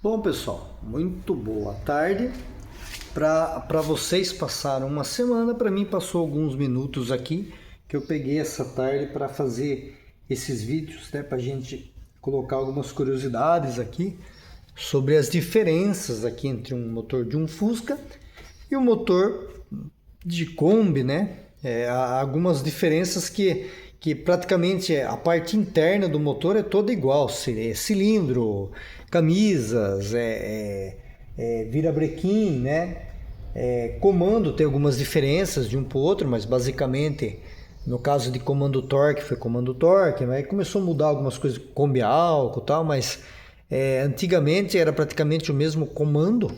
Bom, pessoal, muito boa tarde. Para vocês passaram uma semana, para mim passou alguns minutos aqui que eu peguei essa tarde para fazer esses vídeos, né, para a gente colocar algumas curiosidades aqui sobre as diferenças aqui entre um motor de um Fusca e um motor de Kombi, né? Há algumas diferenças que praticamente a parte interna do motor é toda igual, cilindro, camisas, virabrequim, né? Comando tem algumas diferenças de um para o outro, mas basicamente no caso de comando torque foi comando torque, mas começou a mudar algumas coisas, Kombi álcool e tal, mas antigamente era praticamente o mesmo comando,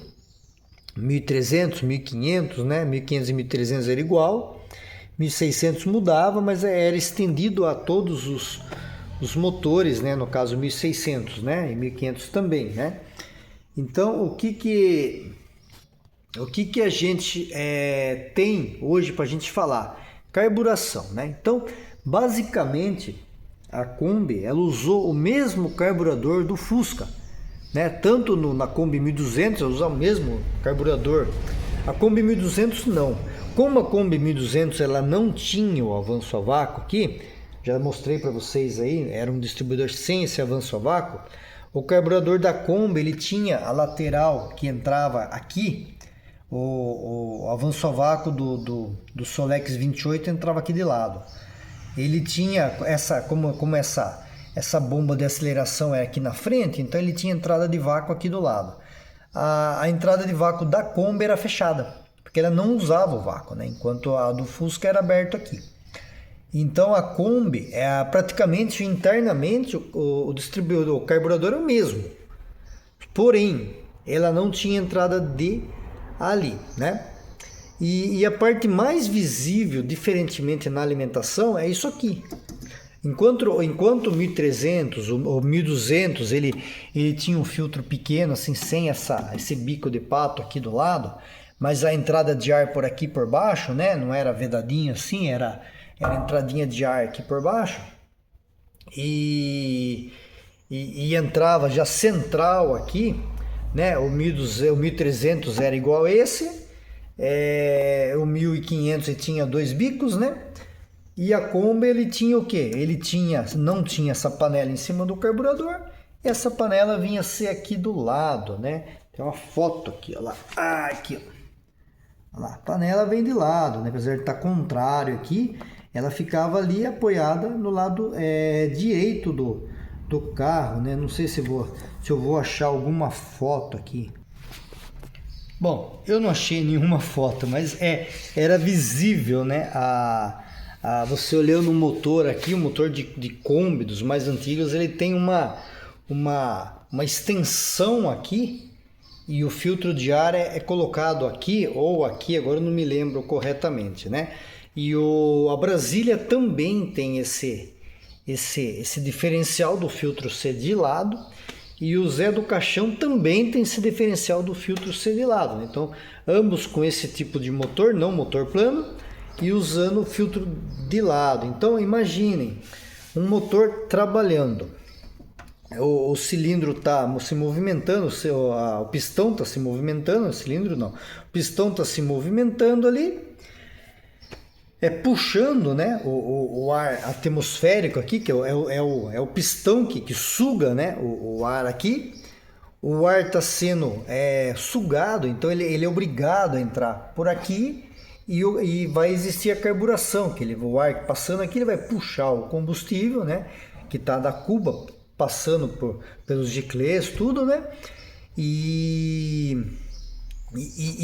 1300, 1500, né? 1500 e 1300 era igual, 1600 mudava, mas era estendido a todos os motores, né? No caso 1600, né? E 1500 também, né? Então o que a gente tem hoje para a gente falar? Carburação, né? Então basicamente a Kombi ela usou o mesmo carburador do Fusca, né? Tanto na Kombi 1200 ela usa o mesmo carburador. A Kombi 1200 não. Como a Kombi 1200 ela não tinha o avanço a vácuo aqui, já mostrei para vocês aí, era um distribuidor sem esse avanço a vácuo. O carburador da Kombi ele tinha a lateral que entrava aqui, o avanço a vácuo do Solex 28 entrava aqui de lado. Ele tinha essa bomba de aceleração é aqui na frente, então ele tinha entrada de vácuo aqui do lado. A entrada de vácuo da Kombi era fechada, porque ela não usava o vácuo, né? Enquanto a do Fusca era aberto aqui. Então a Kombi, praticamente internamente o distribuidor, o carburador é o mesmo, porém ela não tinha entrada de ali, né? E a parte mais visível, diferentemente na alimentação, é isso aqui. Enquanto o 1300 ou 1200 ele tinha um filtro pequeno, assim, sem esse bico de pato aqui do lado, mas a entrada de ar por aqui por baixo, né? Não era vedadinho assim, era entradinha de ar aqui por baixo e entrava já central aqui, né? O 1300 era igual a esse, o 1500 tinha dois bicos, né? E a Kombi ele tinha o quê? Não tinha essa panela em cima do carburador, e essa panela vinha ser aqui do lado, né? Tem uma foto aqui, ó lá. Aqui, ó. Olha lá, a panela vem de lado, né? Apesar de estar contrário aqui, ela ficava ali apoiada no lado direito do carro, né? Não sei se eu vou achar alguma foto aqui. Bom, eu não achei nenhuma foto, mas era visível, né? Você olhando o motor aqui, o motor de Kombi dos mais antigos, ele tem uma extensão aqui e o filtro de ar é colocado aqui ou aqui, agora eu não me lembro corretamente, né? E a Brasília também tem esse diferencial do filtro ser de lado, e o Zé do Caixão também tem esse diferencial do filtro ser de lado, né? Então ambos com esse tipo de motor, não motor plano, e usando o filtro de lado. Então imaginem um motor trabalhando, o cilindro está se movimentando, o pistão está se movimentando, o cilindro não, o pistão está se movimentando ali, puxando, né, o ar atmosférico aqui, que é o pistão que suga, né, o ar aqui. O ar está sendo sugado, então ele é obrigado a entrar por aqui. E vai existir a carburação, o ar passando aqui ele vai puxar o combustível, né, que está da cuba passando pelos giclês, tudo, né, e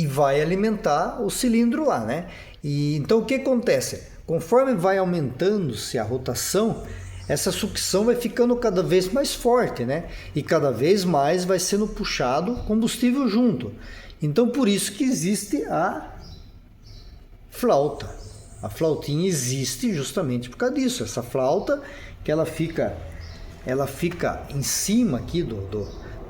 vai alimentar o cilindro lá, né. E então o que acontece? Conforme vai aumentando-se a rotação, essa sucção vai ficando cada vez mais forte, né, e cada vez mais vai sendo puxado combustível junto. Então por isso que existe a flauta. A flautinha existe justamente por causa disso. Essa flauta que ela fica em cima aqui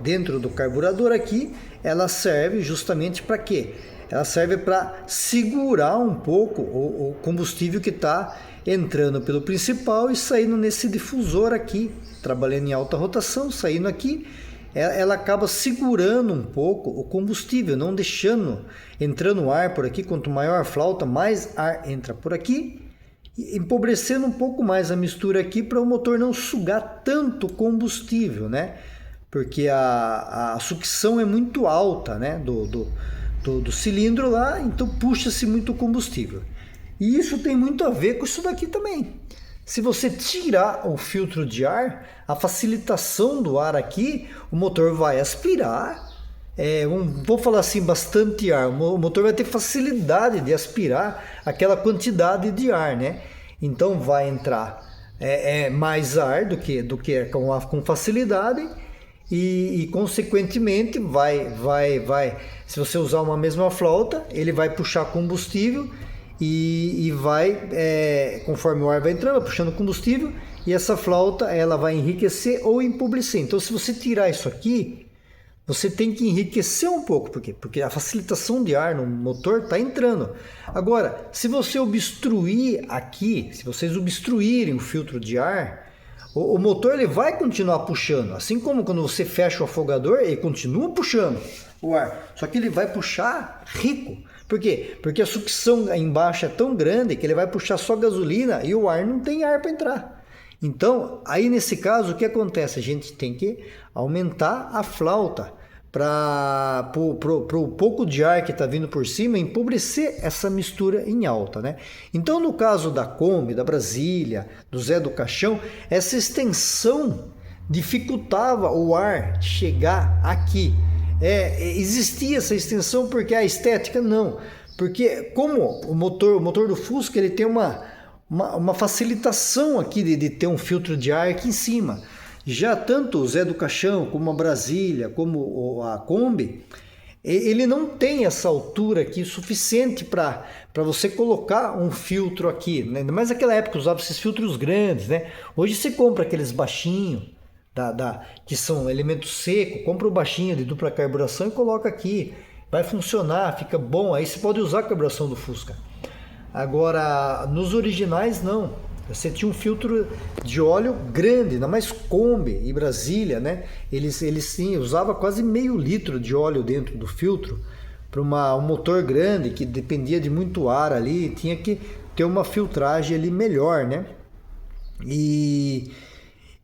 dentro do carburador aqui, ela serve justamente para quê? Ela serve para segurar um pouco o combustível que está entrando pelo principal e saindo nesse difusor aqui, trabalhando em alta rotação, saindo aqui ela acaba segurando um pouco o combustível, não deixando entrando ar por aqui. Quanto maior a flauta, mais ar entra por aqui, empobrecendo um pouco mais a mistura aqui para o motor não sugar tanto combustível, né? Porque a sucção é muito alta, né? Do cilindro lá, então puxa-se muito combustível. E isso tem muito a ver com isso daqui também. Se você tirar o filtro de ar, a facilitação do ar aqui, o motor vai aspirar, vou falar assim, bastante ar. O motor vai ter facilidade de aspirar aquela quantidade de ar, né? Então vai entrar mais ar do que com facilidade e consequentemente vai. Se você usar uma mesma flauta, ele vai puxar combustível. E vai, conforme o ar vai entrando, vai puxando combustível, e essa flauta ela vai enriquecer ou empobrecer. Então, se você tirar isso aqui, você tem que enriquecer um pouco. Por quê? Porque a facilitação de ar no motor está entrando. Agora, se você obstruir aqui, se vocês obstruírem o filtro de ar, o motor ele vai continuar puxando. Assim como quando você fecha o afogador, ele continua puxando o ar. Só que ele vai puxar rico. Por quê? Porque a sucção embaixo é tão grande que ele vai puxar só gasolina e o ar não tem ar para entrar. Então, aí nesse caso, o que acontece? A gente tem que aumentar a flauta para o pouco de ar que está vindo por cima empobrecer essa mistura em alta, né? Então, no caso da Kombi, da Brasília, do Zé do Caixão, essa extensão dificultava o ar chegar aqui. Existia essa extensão porque a estética não, porque como o motor do Fusca ele tem uma facilitação aqui de ter um filtro de ar aqui em cima. Já tanto o Zé do Caixão como a Brasília, como a Kombi, ele não tem essa altura aqui suficiente para você colocar um filtro aqui, né? Mas naquela época usava esses filtros grandes, né? Hoje você compra aqueles baixinhos, que são elemento seco, compra o baixinho de dupla carburação e coloca aqui, vai funcionar, fica bom, aí você pode usar a carburação do Fusca. Agora, nos originais não, você tinha um filtro de óleo grande, ainda mais Kombi e Brasília, né? Eles sim, usava quase meio litro de óleo dentro do filtro, para um motor grande que dependia de muito ar ali, tinha que ter uma filtragem ali melhor, né?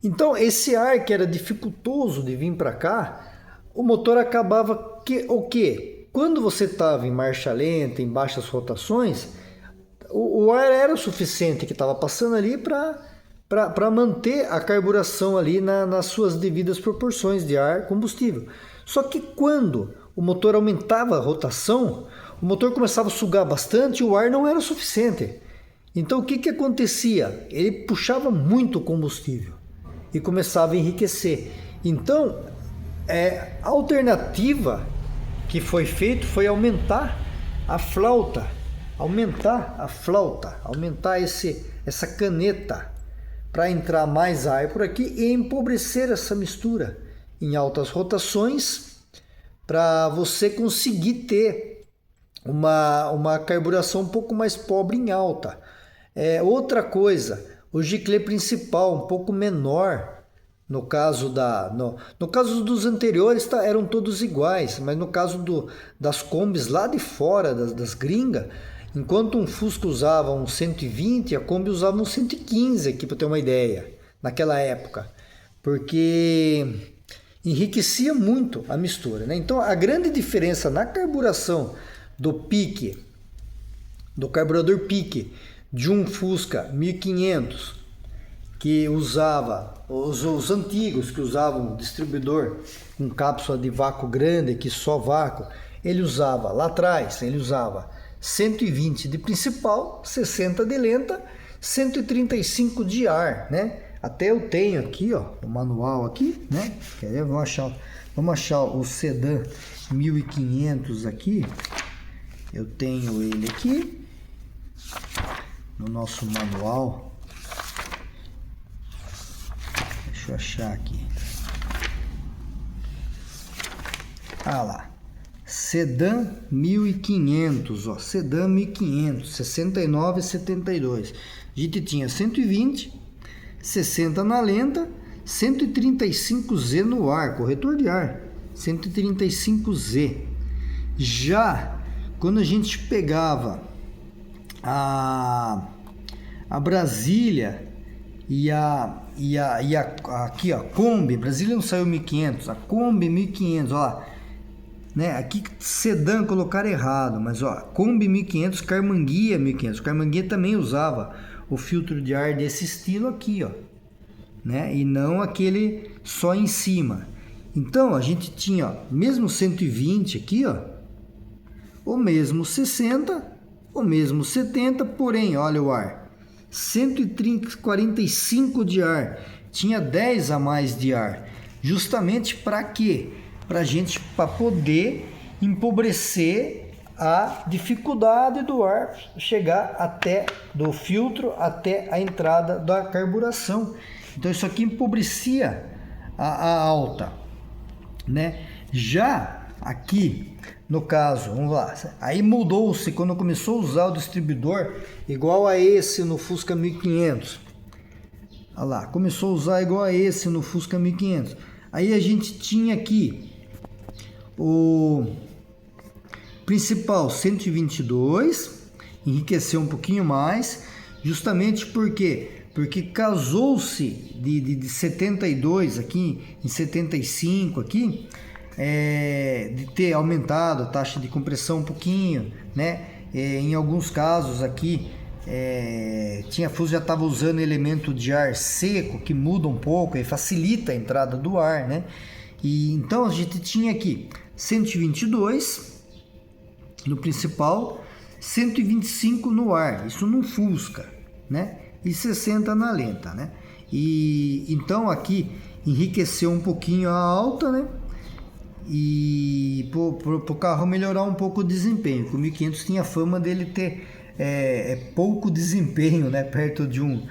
Então, esse ar que era dificultoso de vir para cá, o motor acabava o quê? Quando você estava em marcha lenta, em baixas rotações, o ar era o suficiente que estava passando ali para manter a carburação ali nas suas devidas proporções de ar combustível. Só que quando o motor aumentava a rotação, o motor começava a sugar bastante e o ar não era o suficiente. Então, o que acontecia? Ele puxava muito combustível e começava a enriquecer. Então, a alternativa que foi feito foi aumentar a flauta, aumentar essa caneta para entrar mais ar por aqui e empobrecer essa mistura em altas rotações para você conseguir ter uma carburação um pouco mais pobre em alta. Outra coisa, o giclê principal um pouco menor. No caso dos anteriores eram todos iguais, mas no caso das Kombis lá de fora, das gringas, enquanto um Fusca usava um 120, a Kombi usava um 115 aqui, para ter uma ideia, naquela época, porque enriquecia muito a mistura, né? Então a grande diferença na carburação do carburador pique de um Fusca 1500 que usava, os antigos que usavam um distribuidor com cápsula de vácuo grande, que só vácuo, ele usava lá atrás, 120 de principal, 60 de lenta, 135 de ar, né? Até eu tenho aqui, ó, o manual aqui, né? Quer ver? Vamos achar o Sedan 1500 aqui. Eu tenho ele aqui no nosso manual. Deixa eu achar aqui. Ah lá. Sedan 1500, ó. Sedan 1500, 69,72. A gente tinha 120, 60 na lenta, 135Z no ar, corretor de ar, 135Z. Já quando a gente pegava a Brasília aqui, ó, Kombi, Brasília não saiu 1500, a Kombi 1500, ó lá, né? Aqui sedã colocaram errado, mas ó, Kombi 1500, Carmanguia 1500. Carmanguia também usava o filtro de ar desse estilo aqui, ó, né? E não aquele só em cima. Então a gente tinha, ó, mesmo 120 aqui, ó, o mesmo 60, o mesmo 70, porém, olha o ar, 145 de ar, tinha 10 a mais de ar, justamente para quê? Para poder empobrecer a dificuldade do ar chegar até do filtro até a entrada da carburação. Então isso aqui empobrecia a alta, né? Já aqui no caso, vamos lá, aí mudou-se quando começou a usar o distribuidor igual a esse no Fusca 1500. Olha lá, começou a usar igual a esse no Fusca 1500. Aí a gente tinha aqui o principal 122, enriqueceu um pouquinho mais, justamente porque casou-se de 72 aqui em 75 aqui, de ter aumentado a taxa de compressão um pouquinho, né? Em alguns casos aqui a Fusca já estava usando elemento de ar seco que muda um pouco e facilita a entrada do ar, né? E então a gente tinha aqui 122 no principal, 125 no ar, isso no Fusca, né? E 60 na lenta, né? E então aqui enriqueceu um pouquinho a alta, né? E para o carro melhorar um pouco o desempenho. O 1500 tinha fama dele ter pouco desempenho, né? Perto de um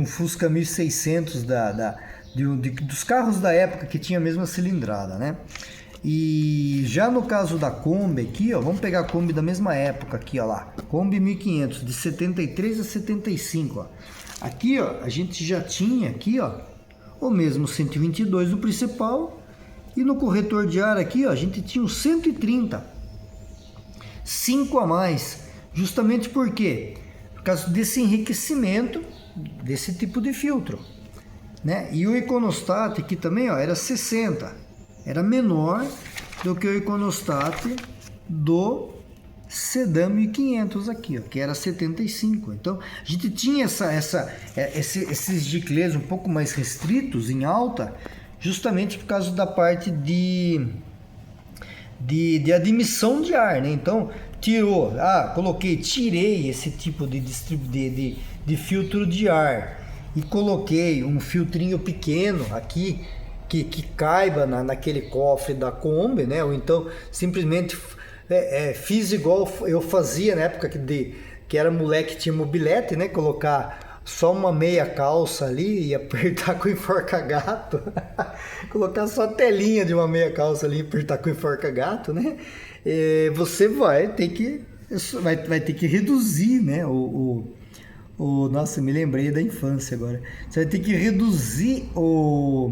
Fusca 1600 dos carros da época que tinha a mesma cilindrada, né? E já no caso da Kombi aqui, ó, vamos pegar a Kombi da mesma época aqui, ó lá, Kombi 1500 de 73 a 75, ó. Aqui, ó, a gente já tinha aqui, ó, o mesmo 122 do principal. E no corretor de ar aqui, ó, a gente tinha o 130, 5 a mais, justamente por quê? Por causa desse enriquecimento desse tipo de filtro, né? E o econostat aqui também, ó, era 60, era menor do que o econostat do sedã 1500 aqui, ó, que era 75. Então a gente tinha esses giclês um pouco mais restritos em alta, justamente por causa da parte de admissão de ar, né? Então tirei esse tipo de filtro de ar e coloquei um filtrinho pequeno aqui que caiba naquele cofre da Kombi, né? Ou então simplesmente fiz igual eu fazia na época que era moleque, tinha mobilete, né? Colocar só uma meia calça ali e apertar com enforca-gato. Colocar só a telinha de uma meia calça ali e apertar com enforca-gato, né? Você vai ter que reduzir, né? Nossa, me lembrei da infância agora. Você vai ter que reduzir o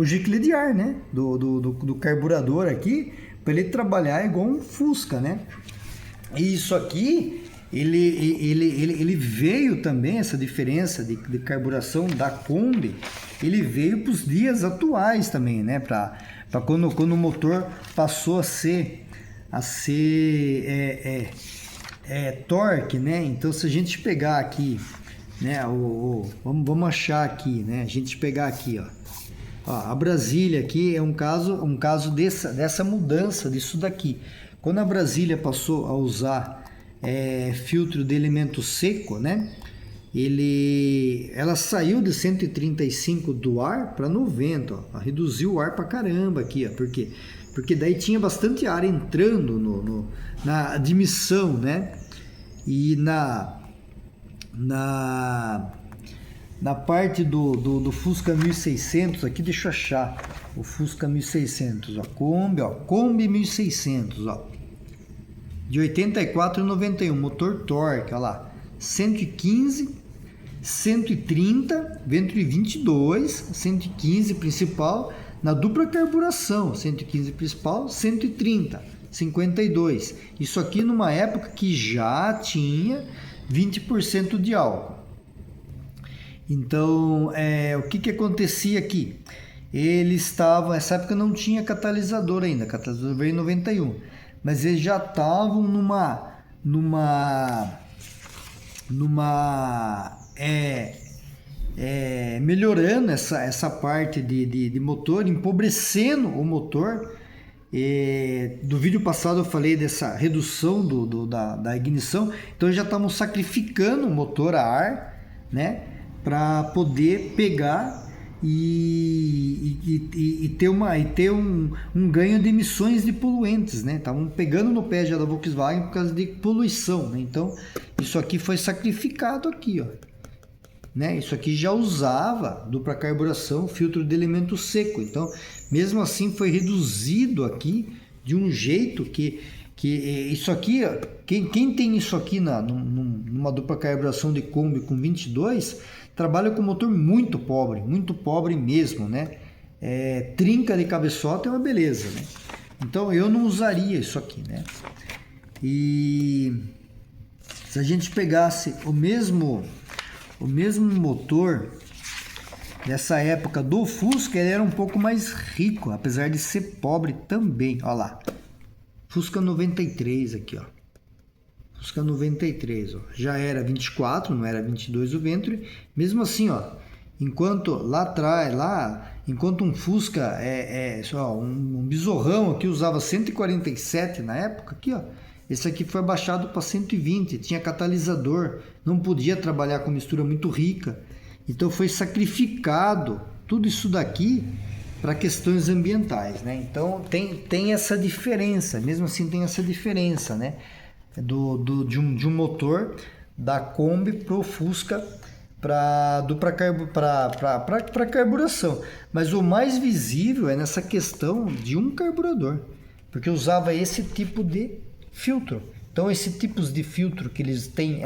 gicle de ar, né? Do carburador aqui, para ele trabalhar igual um Fusca, né? E isso aqui ele veio também, essa diferença de carburação da Kombi, ele veio para os dias atuais também, né? Para quando o motor passou a ser torque, né? Então se a gente pegar aqui, né? Vamos achar aqui, né? A gente pegar aqui, ó, a Brasília aqui é um caso dessa mudança disso daqui. Quando a Brasília passou a usar filtro de elemento seco, né? Ela saiu de 135 do ar para 90, ó, reduziu o ar para caramba aqui, ó, porque daí tinha bastante ar entrando na admissão, né? E na parte do Fusca 1600 aqui, deixa eu achar o Fusca 1600, ó, Kombi 1600, ó, de 84 e 91, motor torque, olha lá, 115 130, ventre 22, 115 principal, na dupla carburação, 115 principal, 130, 52. Isso aqui numa época que já tinha 20% de álcool. Então, o que acontecia aqui? Eles estavam, nessa época não tinha catalisador ainda, catalisador veio em 91, mas eles já estavam melhorando essa parte de motor, empobrecendo o motor. Do vídeo passado eu falei dessa redução da ignição, então já estavam sacrificando o motor a ar, né, para poder pegar e ter um ganho de emissões de poluentes, né? Estavam pegando no pé já da Volkswagen por causa de poluição, né? Então isso aqui foi sacrificado aqui, ó, né? Isso aqui já usava dupla carburação, filtro de elemento seco, então mesmo assim foi reduzido aqui de um jeito que isso aqui, ó, quem tem isso aqui numa dupla carburação de Kombi com 22 trabalha com motor muito pobre mesmo, né? Trinca de cabeçota é uma beleza, né? Então eu não usaria isso aqui, né? E se a gente pegasse o mesmo motor dessa época do Fusca, ele era um pouco mais rico, apesar de ser pobre também. Olha lá, Fusca 93 aqui, ó. Fusca 93, ó. Já era 24, não era 22 o ventre. Mesmo assim, ó, enquanto lá atrás, enquanto um Fusca um bizorrão aqui usava 147 na época, aqui, ó, esse aqui foi abaixado para 120, tinha catalisador, não podia trabalhar com mistura muito rica, então foi sacrificado tudo isso daqui para questões ambientais, né? Então tem essa diferença, mesmo assim tem essa diferença, né? De um motor da Kombi para o Fusca para carburação, mas o mais visível é nessa questão de um carburador, porque usava esse tipo de filtro. Então esses tipos de filtro que eles têm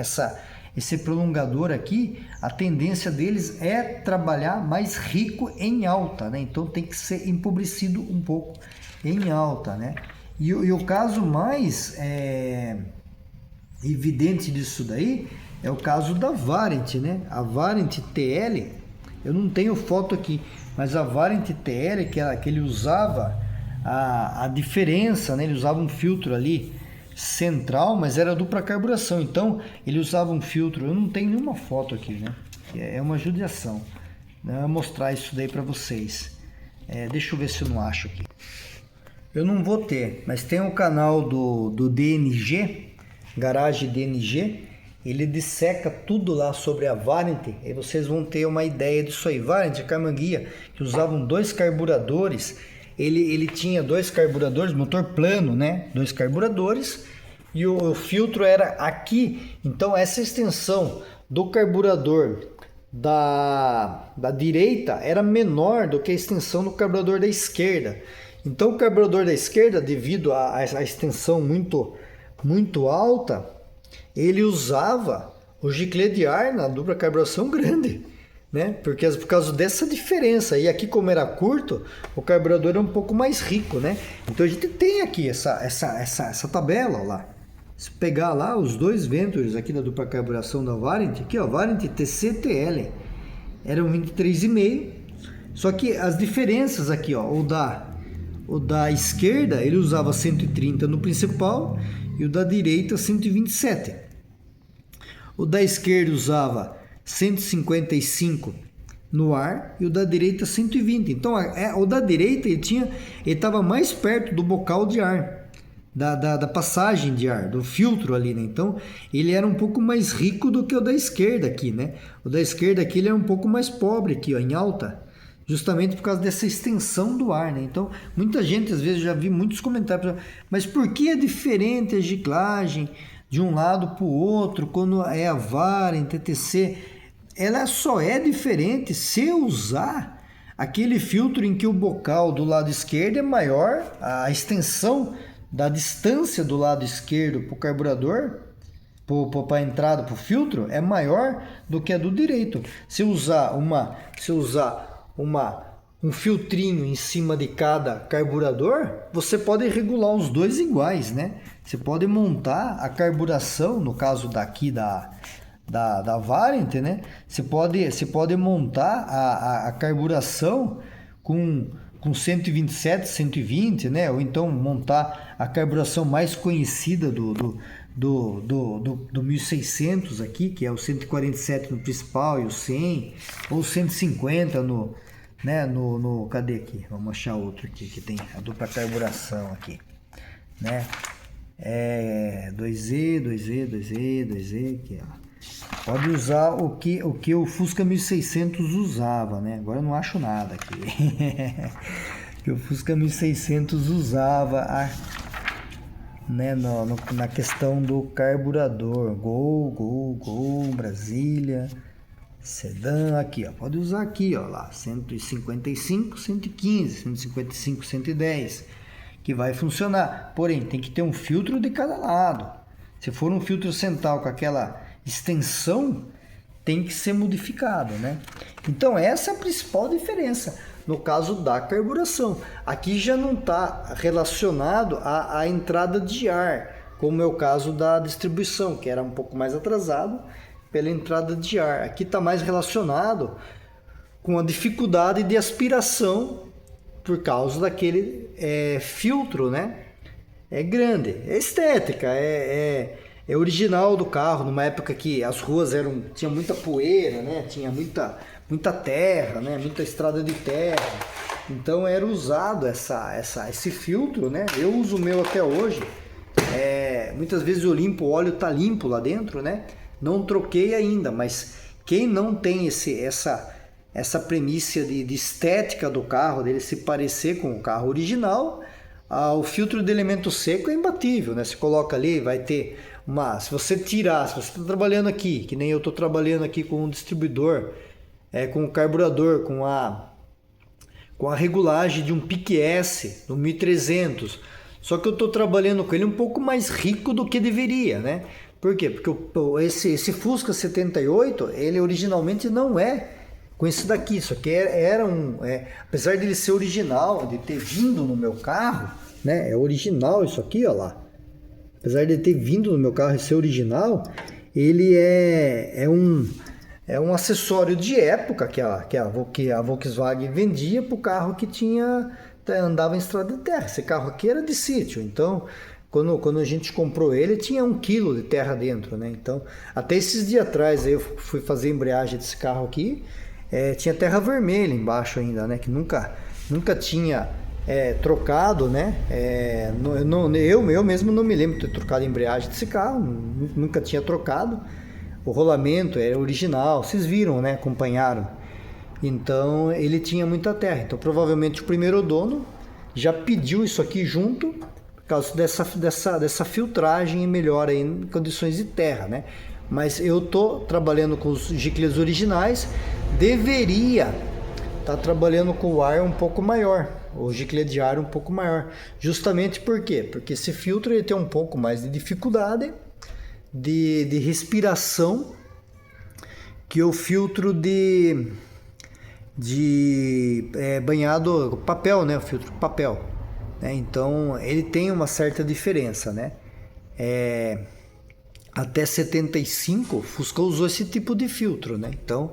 esse prolongador aqui, a tendência deles é trabalhar mais rico em alta, né? Então tem que ser empobrecido um pouco em alta, né? E o caso mais evidente disso daí é o caso da Variant, né? A Variant TL, eu não tenho foto aqui, mas a Variant TL que ele usava a diferença, né? Ele usava um filtro ali central, mas era dupla carburação, então ele usava um filtro. Eu não tenho nenhuma foto aqui, né? É uma judiação, né? Eu vou mostrar isso daí para vocês. Deixa eu ver se eu não acho aqui. Eu não vou ter, mas tem o canal do DNG, Garage DNG, ele disseca tudo lá sobre a Variant, e vocês vão ter uma ideia disso aí. Variant, Camanguia, que usavam dois carburadores, ele tinha dois carburadores, motor plano, né? Dois carburadores, e o filtro era aqui. Então essa extensão do carburador da direita era menor do que a extensão do carburador da esquerda. Então o carburador da esquerda, devido a extensão muito alta, ele usava o giclê de ar na dupla carburação grande, né? Por causa dessa diferença. E aqui, como era curto, o carburador é um pouco mais rico, né? Então a gente tem aqui essa tabela, ó lá. Se pegar lá os dois Ventures aqui da dupla carburação da Variant, aqui ó, Variant TC-TL, eram 23,5. Só que as diferenças aqui, ó, o da esquerda ele usava 130 no principal e o da direita 127. O da esquerda usava 155 no ar e o da direita 120. Então o da direita ele estava mais perto do bocal de ar, da passagem de ar, do filtro ali, né? Então ele era um pouco mais rico do que o da esquerda aqui, né? O da esquerda aqui ele é um pouco mais pobre aqui, ó, em alta, justamente por causa dessa extensão do ar, né? Então muita gente, às vezes, já vi muitos comentários, mas por que é diferente a giclagem de um lado para o outro quando é a Variant TTC? Ela só é diferente se usar aquele filtro em que o bocal do lado esquerdo é maior, a extensão da distância do lado esquerdo para o carburador para a entrada para o filtro é maior do que a do direito. Se usar um filtrinho em cima de cada carburador, você pode regular os dois iguais, né? Você pode montar a carburação, no caso daqui da Variant, né? Você pode montar a carburação com 127, 120, né? Ou então montar a carburação mais conhecida do 1600 aqui, que é o 147 no principal e o 100, ou 150 cadê aqui? Vamos achar outro aqui que tem a dupla carburação aqui, né? 2E aqui, ó. Pode usar o que o Fusca 1600 usava, né? Agora eu não acho nada aqui. Que o Fusca 1600 usava né, na questão do carburador. Gol, Brasília, sedã, aqui, ó. Pode usar aqui, ó, lá, 155, 115, 155, 110, que vai funcionar. Porém, tem que ter um filtro de cada lado. Se for um filtro central com aquela extensão, tem que ser modificado, né? Então essa é a principal diferença no caso da carburação. Aqui já não está relacionado à entrada de ar, como é o caso da distribuição, que era um pouco mais atrasado pela entrada de ar. Aqui está mais relacionado com a dificuldade de aspiração por causa daquele filtro, né? É grande, é estética, é original do carro, numa época que as ruas tinha muita poeira, né? Tinha muita terra, né? Muita estrada de terra. Então era usado esse filtro, né? Eu uso o meu até hoje. Muitas vezes eu limpo, o óleo tá limpo lá dentro, né? Não troquei ainda, mas quem não tem essa premissa de estética do carro, dele se parecer com o carro original, o filtro de elemento seco é imbatível, né? Você coloca ali, vai ter se você tirar, se você está trabalhando aqui, que nem eu estou trabalhando aqui com um distribuidor, com o carburador, com a regulagem de um Pique S no 1300, só que eu estou trabalhando com ele um pouco mais rico do que deveria, né? Por quê? Porque esse Fusca 78, ele originalmente não é com esse daqui, isso aqui apesar de ele ser original, de ter vindo no meu carro, né? É original isso aqui, ó lá. Apesar de ele ter vindo no meu carro e ser original, ele é um acessório de época que a Volkswagen vendia para o carro que andava em estrada de terra. Esse carro aqui era de sítio, então quando a gente comprou ele, tinha 1 quilo de terra dentro, né? Então, até esses dias atrás eu fui fazer a embreagem desse carro aqui, tinha terra vermelha embaixo ainda, né? Que nunca tinha trocado, né? Eu mesmo não me lembro de ter trocado a embreagem desse carro, nunca tinha trocado. O rolamento era original, vocês viram, né? Acompanharam. Então ele tinha muita terra. Então provavelmente o primeiro dono já pediu isso aqui junto por causa dessa filtragem e melhora aí em condições de terra, né? Mas eu tô trabalhando com os giclês originais, deveria estar trabalhando com o ar um pouco maior, o giclê de ar um pouco maior. Justamente por quê? Porque esse filtro ele tem um pouco mais de dificuldade de respiração que o filtro de banhado papel, né? O filtro papel, né? Então ele tem uma certa diferença, né? Até 75 Fusca usou esse tipo de filtro, né? Então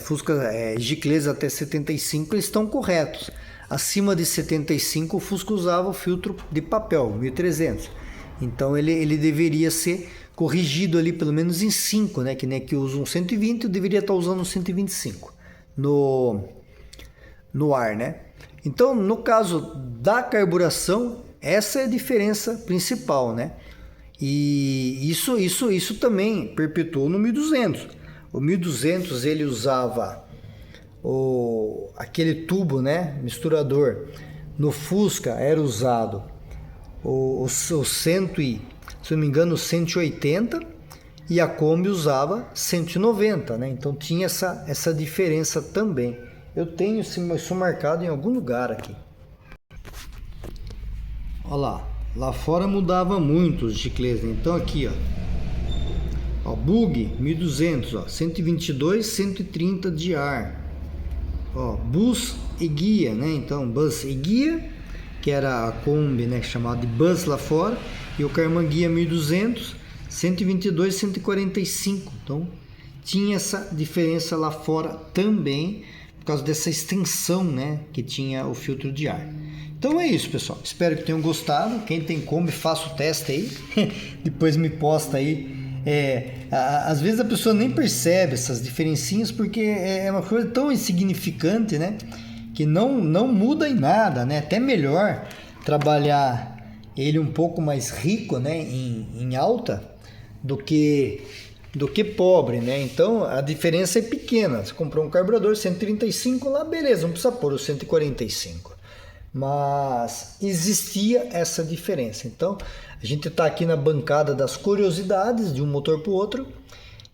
Fusca giclês até 75 eles estão corretos. Acima de 75 o Fusca usava o filtro de papel 1300. Então ele deveria ser corrigido ali pelo menos em 5, né? Que nem aqui usa um 120, eu deveria estar usando um 125 no ar, né? Então, no caso da carburação, essa é a diferença principal, né? E isso também perpetuou no 1200. O 1200 ele usava aquele tubo, né? Misturador. No Fusca era usado o 100 se não me engano, 180, e a Kombi usava 190, né? Então tinha essa diferença também. Eu tenho isso marcado em algum lugar aqui. Olha lá fora mudava muito os giclês, né? Então aqui, ó, bug 1200, ó, 122, 130 de ar. Ó, bus e guia, né? Então, bus e guia, que era a Kombi, né, chamada de bus lá fora, e o Karmann guia 1200, 122, 145. Então, tinha essa diferença lá fora também, por causa dessa extensão, né, que tinha o filtro de ar. Então é isso, pessoal. Espero que tenham gostado. Quem tem Kombi, faça o teste aí. Depois me posta aí. Às vezes a pessoa nem percebe essas diferencinhas porque é uma coisa tão insignificante, né? Que não muda em nada, né? Até melhor trabalhar ele um pouco mais rico, né? Em alta do que pobre, né? Então a diferença é pequena. Você comprou um carburador 135 lá, beleza, não precisa pôr o 145. Mas existia essa diferença. Então a gente está aqui na bancada das curiosidades de um motor para o outro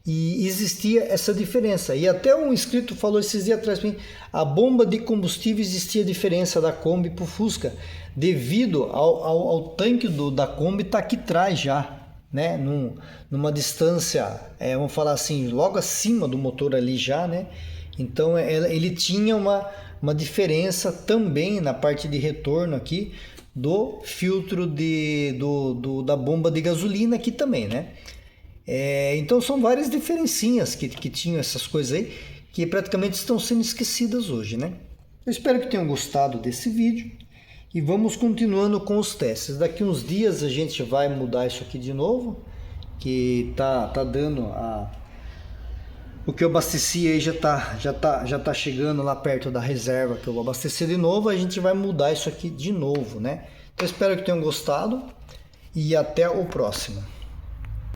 e existia essa diferença. E até um inscrito falou esses dias atrás para mim, a bomba de combustível existia diferença da Kombi para o Fusca devido ao tanque da Kombi tá aqui atrás já, né? Numa distância, vamos falar assim, logo acima do motor ali já, né? Então ele tinha uma diferença também na parte de retorno aqui do filtro da bomba de gasolina aqui também, né? Então são várias diferencinhas que tinham essas coisas aí que praticamente estão sendo esquecidas hoje, né? Eu espero que tenham gostado desse vídeo e vamos continuando com os testes. Daqui uns dias a gente vai mudar isso aqui de novo, que tá dando o que eu abasteci aí já tá chegando lá perto da reserva que eu vou abastecer de novo. A gente vai mudar isso aqui de novo, né? Então espero que tenham gostado e até o próximo.